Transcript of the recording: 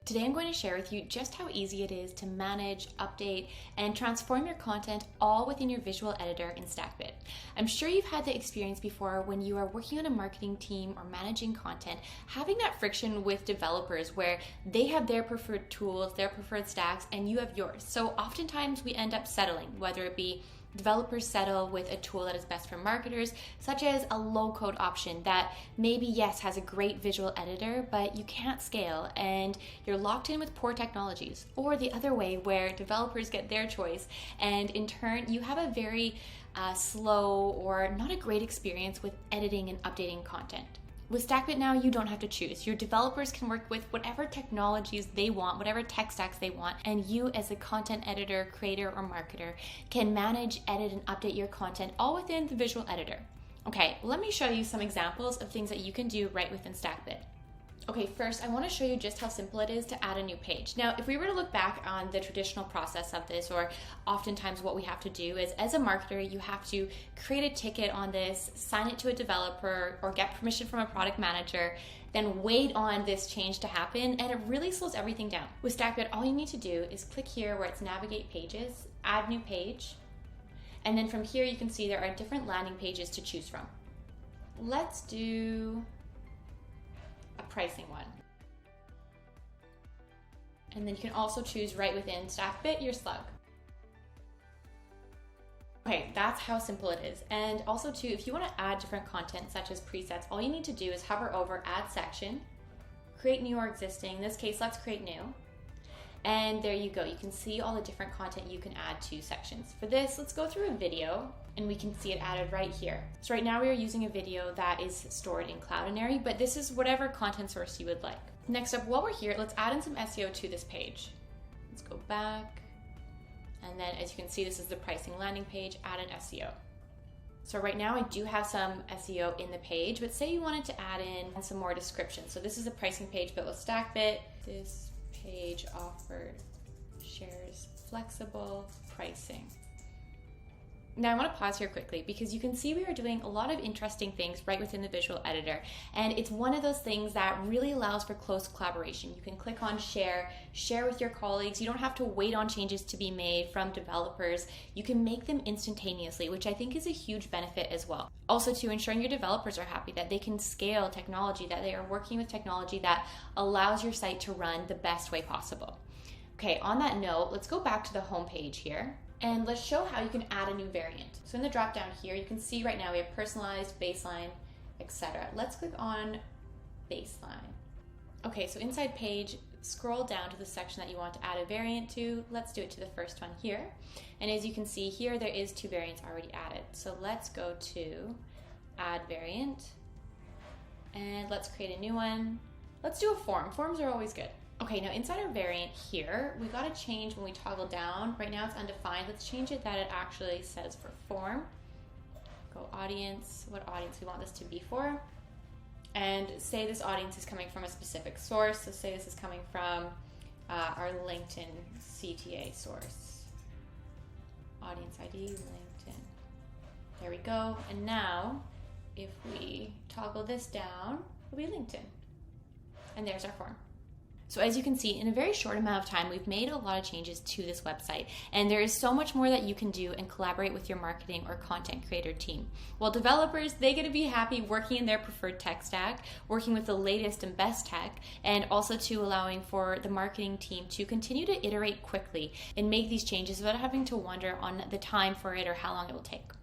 Today I'm going to share with you just how easy it is to manage, update, and transform your content all within your visual editor in Stackbit. I'm sure you've had the experience before when you are working on a marketing team or managing content, having that friction with developers where they have their preferred tools, their preferred stacks, and you have yours. So oftentimes we end up settling, whether it be developers settle with a tool that is best for marketers, such as a low-code option that maybe, yes, has a great visual editor, but you can't scale and you're locked in with poor technologies. Or the other way, where developers get their choice and in turn you have a very slow or not a great experience with editing and updating content. With Stackbit now, you don't have to choose. Your developers can work with whatever technologies they want, whatever tech stacks they want, and you as a content editor, creator, or marketer can manage, edit, and update your content all within the visual editor. Okay, let me show you some examples of things that you can do right within Stackbit. Okay, first I want to show you just how simple it is to add a new page. Now, if we were to look back on the traditional process of this, or oftentimes what we have to do is, as a marketer, you have to create a ticket on this, sign it to a developer, or get permission from a product manager, then wait on this change to happen, and it really slows everything down. With Stackbit, all you need to do is click here where it's Navigate Pages, Add New Page, and then from here you can see there are different landing pages to choose from. Let's do a pricing one. And then you can also choose right within Stackbit your slug. Okay, that's how simple it is. And also too, if you want to add different content such as presets, all you need to do is hover over Add Section, create new or existing. In this case, let's create new. And there you go. You can see all the different content you can add to sections. For this, let's go through a video and we can see it added right here. So right now we are using a video that is stored in Cloudinary, but this is whatever content source you would like. Next up, while we're here, let's add in some SEO to this page. Let's go back. And then as you can see, this is the pricing landing page, add an SEO. So right now I do have some SEO in the page, but say you wanted to add in some more description. So this is a pricing page built with Stackbit. This page shares flexible pricing. Now I want to pause here quickly because you can see we are doing a lot of interesting things right within the visual editor, and it's one of those things that really allows for close collaboration. You can click on share with your colleagues. You don't have to wait on changes to be made from developers. You can make them instantaneously, which I think is a huge benefit as well. Also, to ensuring your developers are happy, that they can scale technology, that they are working with technology that allows your site to run the best way possible. Okay, on that note, let's go back to the home page here. And let's show how you can add a new variant. So in the drop down here, you can see right now we have personalized, baseline, etc. Let's click on baseline. Okay, so inside page, scroll down to the section that you want to add a variant to. Let's do it to the first one here. And as you can see here, there is 2 variants already added. So let's go to add variant and let's create a new one. Let's do a form. Forms are always good. Okay, now inside our variant here, we got to change when we toggle down. Right now it's undefined. Let's change it that it actually says for form. Go audience, what audience we want this to be for. And say this audience is coming from a specific source. So say this is coming from our LinkedIn CTA source. Audience ID, LinkedIn. There we go. And now if we toggle this down, it'll be LinkedIn. And there's our form. So as you can see, in a very short amount of time, we've made a lot of changes to this website, and there is so much more that you can do and collaborate with your marketing or content creator team. Well, developers, they get to be happy working in their preferred tech stack, working with the latest and best tech, and also to allowing for the marketing team to continue to iterate quickly and make these changes without having to wonder on the time for it or how long it will take.